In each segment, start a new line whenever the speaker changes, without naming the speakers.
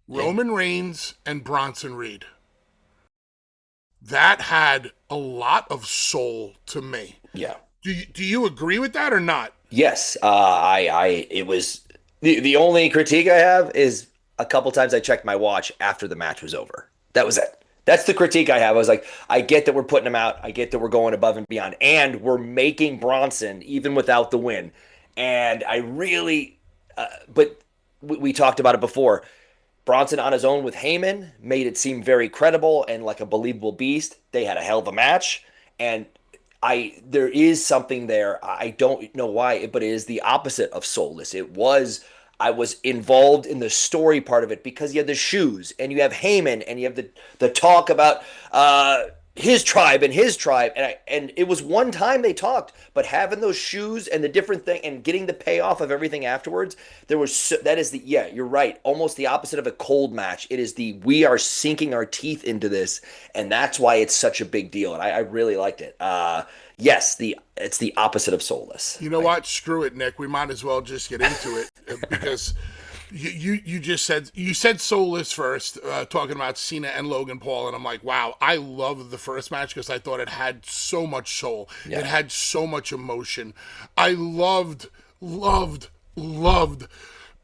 Yeah.
Roman Reigns and Bronson Reed. That had a lot of soul to me.
Yeah.
Do you agree with that or not?
Yes. It was the only critique I have is a couple times I checked my watch after the match was over. That was it. That's the critique I have. I was like, I get that we're putting him out. I get that we're going above and beyond, and we're making Bronson even without the win. And I really, but we talked about it before. Bronson on his own with Heyman made it seem very credible and like a believable beast. They had a hell of a match, and there is something there. I don't know why, but it is the opposite of soulless. I was involved in the story part of it because you have the shoes and you have Heyman and you have the talk about his tribe and his tribe, and it was one time they talked, but having those shoes and the different thing and getting the payoff of everything afterwards, that is the yeah, you're right, almost the opposite of a cold match. It is the we are sinking our teeth into this, and that's why it's such a big deal, and I really liked it. Yes, it's the opposite of soulless.
You know what? Screw it, Nick. We might as well just get into it because you just said soulless first, talking about Cena and Logan Paul, and I'm like, wow, I love the first match because I thought it had so much soul.
Yeah.
It had so much emotion. I loved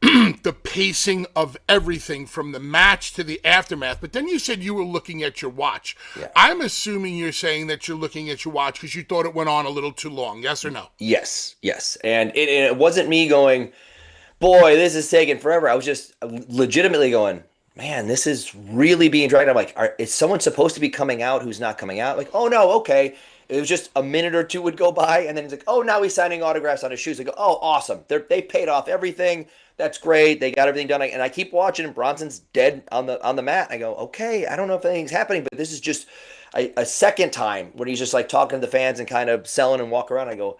the pacing of everything from the match to the aftermath. But then you said you were looking at your watch.
Yeah.
I'm assuming you're saying that you're looking at your watch because you thought it went on a little too long. Yes or no?
Yes, and it wasn't me going, boy, this is taking forever. I was just legitimately going, man, this is really being dragged. I'm like, is someone supposed to be coming out who's not coming out? Like, oh no, okay. It was just a minute or two would go by, and then he's like, oh, now he's signing autographs on his shoes. I go, oh, awesome. They paid off everything. That's great. They got everything done. And I keep watching, and Bronson's dead on the mat. I go, okay, I don't know if anything's happening, but this is just a second time when he's just like talking to the fans and kind of selling and walk around. I go,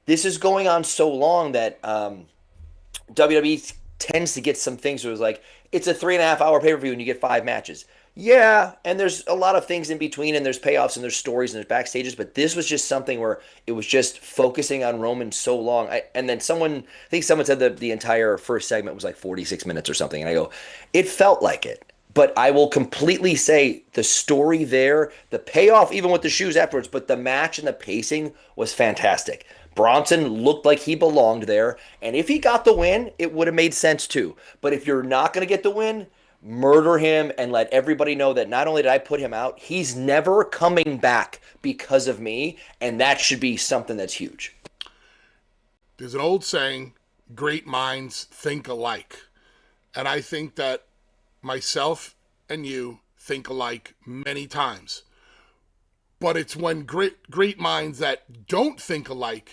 this is going on so long that WWE tends to get some things where it's like it's a 3.5 hour pay-per-view and you get 5 matches. Yeah, and there's a lot of things in between, and there's payoffs and there's stories and there's backstages, but this was just something where it was just focusing on Roman so long. And then I think someone said that the entire first segment was like 46 minutes or something, and I go, it felt like it. But I will completely say the story there, the payoff, even with the shoes afterwards, but the match and the pacing was fantastic. Bronson looked like he belonged there, and if he got the win, it would have made sense too. But if you're not going to get the win, murder him and let everybody know that not only did I put him out, he's never coming back because of me, and that should be something that's huge.
There's an old saying, great minds think alike. And I think that myself and you think alike many times. But it's when great minds that don't think alike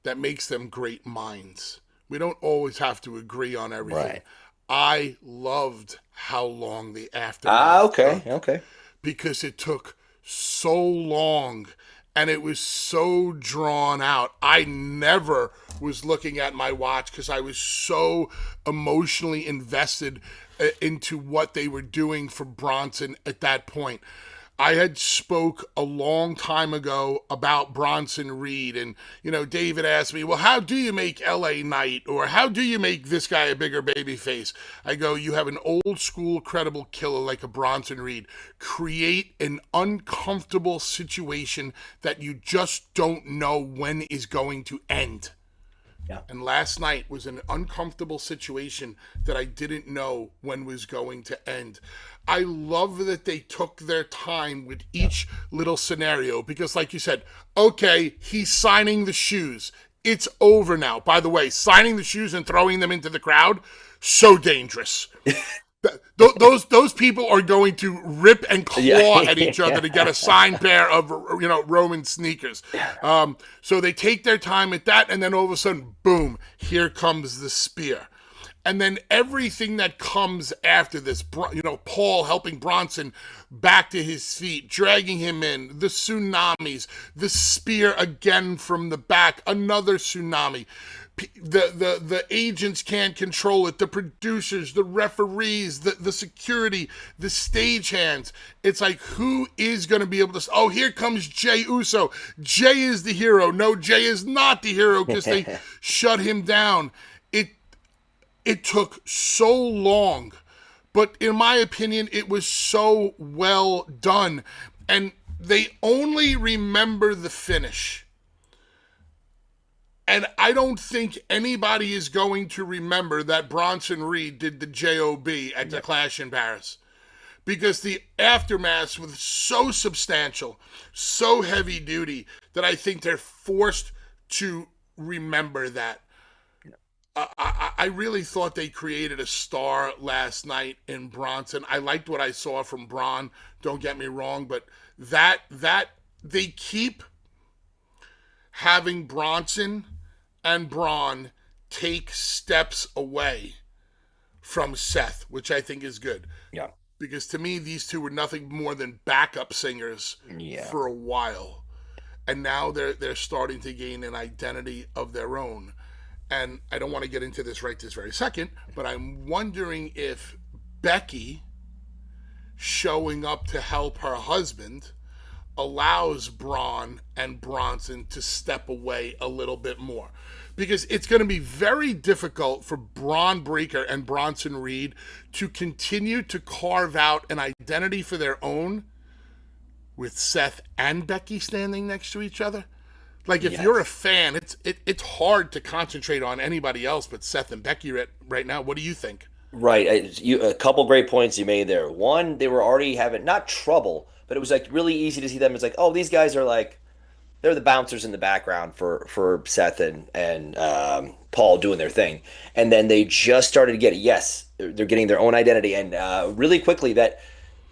that makes them great minds. We don't always have to agree on everything.
Right.
I loved how long the aftermath
Okay.
because it took so long and it was so drawn out. I never was looking at my watch because I was so emotionally invested into what they were doing for Bronson at that point. I had spoke a long time ago about Bronson Reed, and, David asked me, well, how do you make LA Knight, or how do you make this guy a bigger baby face? I go, you have an old school credible killer like a Bronson Reed. Create an uncomfortable situation that you just don't know when is going to end.
Yeah.
And last night was an uncomfortable situation that I didn't know when was going to end. I love that they took their time with each little scenario because, like you said, okay, he's signing the shoes. It's over now. By the way, signing the shoes and throwing them into the crowd, so dangerous. Those people are going to rip and claw at each other to get a signed pair of Roman sneakers. So they take their time at that, and then all of a sudden, boom! Here comes the spear, and then everything that comes after this. Paul helping Bronson back to his feet, dragging him in, the tsunamis, the spear again from the back, another tsunami. The agents can't control it, the producers, the referees, the security, the stagehands. It's like, who is going to be able to... Oh, here comes Jey Uso. Jey is the hero. No, Jey is not the hero because they shut him down. It took so long, but in my opinion, it was so well done. And they only remember the finish. And I don't think anybody is going to remember that Bronson Reed did the JOB at the Clash in Paris. Because the aftermath was so substantial, so heavy duty, that I think they're forced to remember that. I really thought they created a star last night in Bronson. I liked what I saw from Braun, don't get me wrong, but that they keep having Bronson and Braun take steps away from Seth, which I think is good.
Yeah.
Because to me, these two were nothing more than backup singers for a while. And now they're starting to gain an identity of their own. And I don't want to get into this right this very second, but I'm wondering if Becky showing up to help her husband allows Braun and Bronson to step away a little bit more. Because it's going to be very difficult for Braun Breaker and Bronson Reed to continue to carve out an identity for their own with Seth and Becky standing next to each other. Like, if you're a fan, it's hard to concentrate on anybody else but Seth and Becky right now. What do you think?
Right. A couple great points you made there. One, they were already having not trouble, but it was like really easy to see them as like, oh, these guys are like they're the bouncers in the background for Seth and Paul doing their thing, and then they just started to get it. Yes, they're getting their own identity, and really quickly that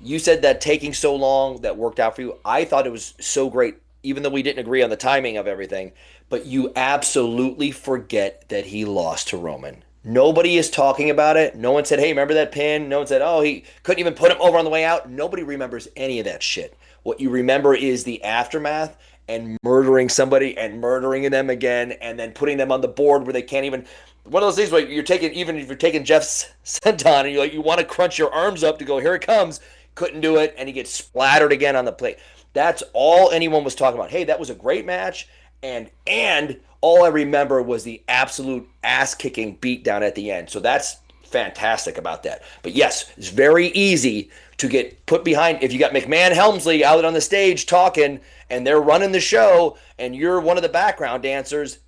you said that taking so long that worked out for you. I thought it was so great, even though we didn't agree on the timing of everything. But you absolutely forget that he lost to Roman. Nobody is talking about it. No one said, hey, remember that pin? No one said, oh, he couldn't even put him over on the way out. Nobody remembers any of that shit. What you remember is the aftermath and murdering somebody and murdering them again and then putting them on the board where they can't even. One of those things where you're taking, even if you're taking Jeff's senton and you want to crunch your arms up to go, here it comes. Couldn't do it, and he gets splattered again on the plate. That's all anyone was talking about. Hey, that was a great match, and all I remember was the absolute ass-kicking beatdown at the end. So that's fantastic about that. But yes, it's very easy to get put behind. If you got McMahon Helmsley out on the stage talking, and they're running the show, and you're one of the background dancers,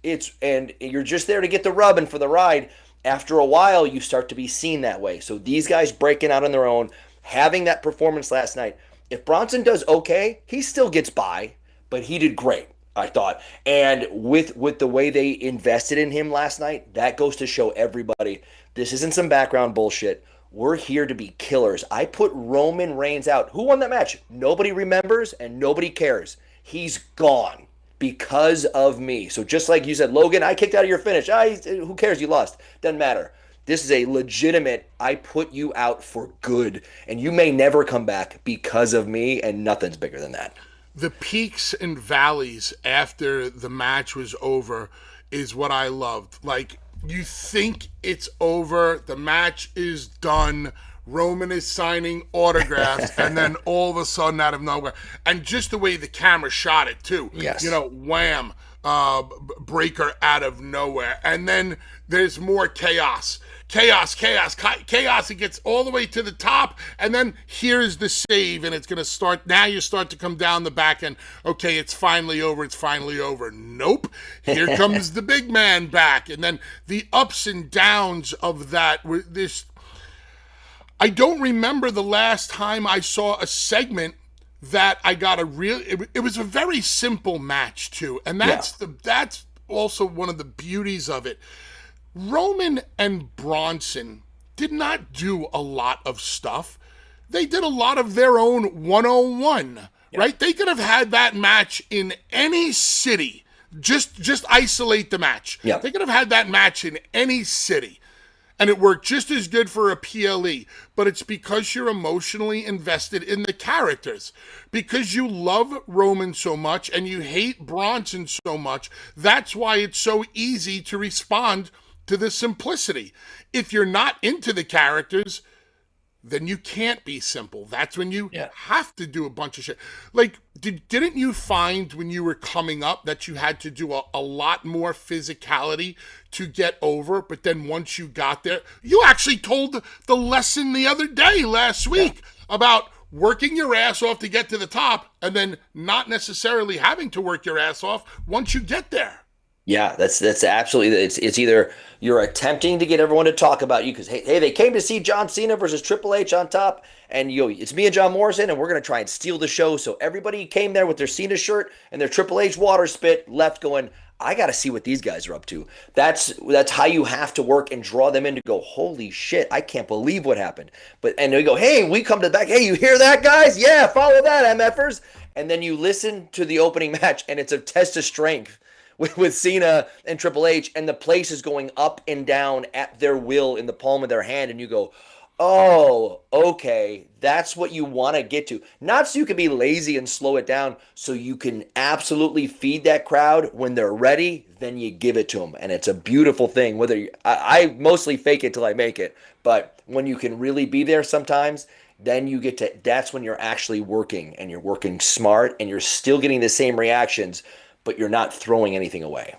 and you're just there to get the rub and for the ride. After a while, you start to be seen that way. So these guys breaking out on their own, having that performance last night. If Bronson does okay, he still gets by, but he did great, I thought. And with the way they invested in him last night, that goes to show everybody this isn't some background bullshit. We're here to be killers. I put Roman Reigns out. Who won that match? Nobody remembers and nobody cares. He's gone because of me. So just like you said, Logan, I kicked out of your finish. Who cares? You lost. Doesn't matter. This is a legitimate, I put you out for good, and you may never come back because of me, and nothing's bigger than that.
The peaks and valleys after the match was over is what I loved. Like, you think it's over, the match is done, Roman is signing autographs, and then all of a sudden, out of nowhere, and just the way the camera shot it, too.
Yes.
Wham, Breaker out of nowhere. And then there's more chaos. Chaos. It gets all the way to the top, and then here's the save, and it's going to start. Now you start to come down the back end. Okay, it's finally over. Nope. Here comes the big man back, and then the ups and downs of that. I don't remember the last time I saw a segment that I got it was a very simple match too, and that's also one of the beauties of it. Roman and Bronson did not do a lot of stuff. They did a lot of their own one-on-one, right? They could have had that match in any city. Just isolate the match.
Yeah.
They could have had that match in any city. And it worked just as good for a PLE. But it's because you're emotionally invested in the characters. Because you love Roman so much and you hate Bronson so much. That's why it's so easy to respond to the simplicity. If you're not into the characters, then you can't be simple. That's when you
Yeah.
have to do a bunch of shit. Like, didn't you find when you were coming up that you had to do a lot more physicality to get over? But then once you got there, you actually told the lesson the other day, last week, about working your ass off to get to the top and then not necessarily having to work your ass off once you get there.
Yeah, that's absolutely it's either you're attempting to get everyone to talk about you because hey they came to see John Cena versus Triple H on top and it's me and John Morrison and we're gonna try and steal the show. So everybody came there with their Cena shirt and their Triple H water spit left going, I got to see what these guys are up to. That's how you have to work and draw them in to go, holy shit, I can't believe what happened. And they go, hey, we come to the back. Hey, you hear that, guys? Yeah, follow that, MFers. And then you listen to the opening match, and it's a test of strength with Cena and Triple H, and the place is going up and down at their will in the palm of their hand, and you go, oh, okay, that's what you want to get to. Not so you can be lazy and slow it down, so you can absolutely feed that crowd when they're ready, then you give it to them. And it's a beautiful thing. I mostly fake it till I make it, but when you can really be there sometimes, then you get to, that's when you're actually working and you're working smart and you're still getting the same reactions, but you're not throwing anything away.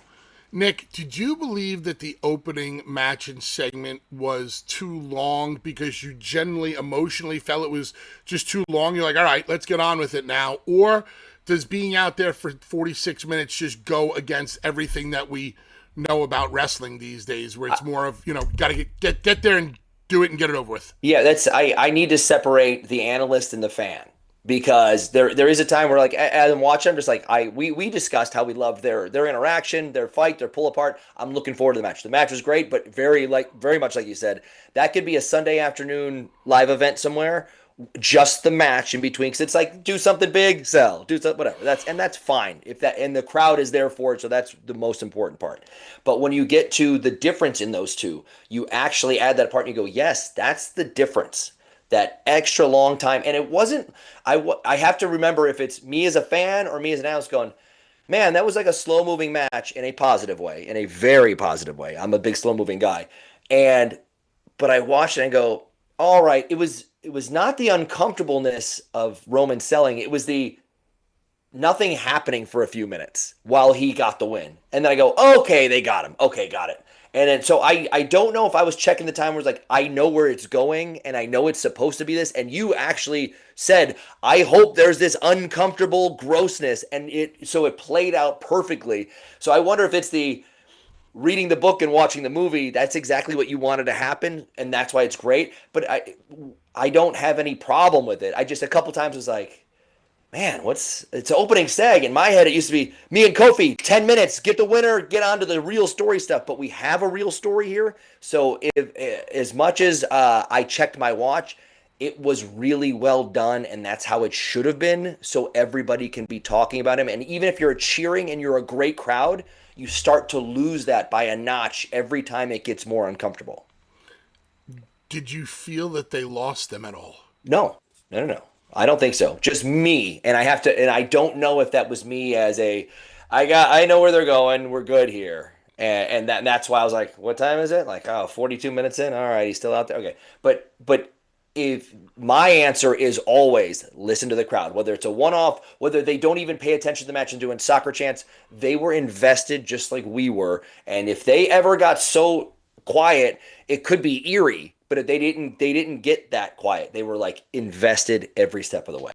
Nick, did you believe that the opening match and segment was too long because you generally emotionally felt it was just too long? You're like, all right, let's get on with it now. Or does being out there for 46 minutes just go against everything that we know about wrestling these days, where it's more of, got to get there and do it and get it over with?
Yeah, I need to separate the analyst and the fan because there is a time where like as I'm watching, I'm just like we discussed how we love their interaction, their fight, their pull apart. I'm looking forward to the match. The match was great, but very much like you said, that could be a Sunday afternoon live event somewhere. Just the match in between, because it's like do something big, sell, do something, whatever. That's fine if that and the crowd is there for it, so that's the most important part. But when you get to the difference in those two, you actually add that part and you go, yes, that's the difference. That extra long time, and it wasn't. I have to remember if it's me as a fan or me as an analyst going, man, that was like a slow moving match in a positive way, in a very positive way. I'm a big slow moving guy, and but I watched it and go, all right, it was not the uncomfortableness of Roman selling. It was the nothing happening for a few minutes while he got the win. And then I go, okay, they got him. Okay, got it. And then so I don't know if I was checking the time where it's like, I know where it's going and I know it's supposed to be this. And you actually said, I hope there's this uncomfortable grossness. And it played out perfectly. So I wonder if it's the reading the book and watching the movie, that's exactly what you wanted to happen, and that's why it's great. But I don't have any problem with it. I just a couple times was like, man, it's opening seg. In my head, it used to be me and Kofi, 10 minutes, get the winner, get on to the real story stuff. But we have a real story here. So if as much as I checked my watch, it was really well done, and that's how it should have been. So everybody can be talking about him. And even if you're cheering and you're a great crowd, you start to lose that by a notch every time it gets more uncomfortable.
Did you feel that they lost them at all?
No, no, no, no. I don't think so. Just me, and I don't know if that was me as I know where they're going. We're good here, and that's why I was like, what time is it? Like, oh, 42 minutes in. All right, he's still out there. Okay, but if my answer is always listen to the crowd, whether it's a one-off, whether they don't even pay attention to the match and doing soccer chants, they were invested just like we were. And if they ever got so quiet, it could be eerie. But if they didn't get that quiet. They were like invested every step of the way.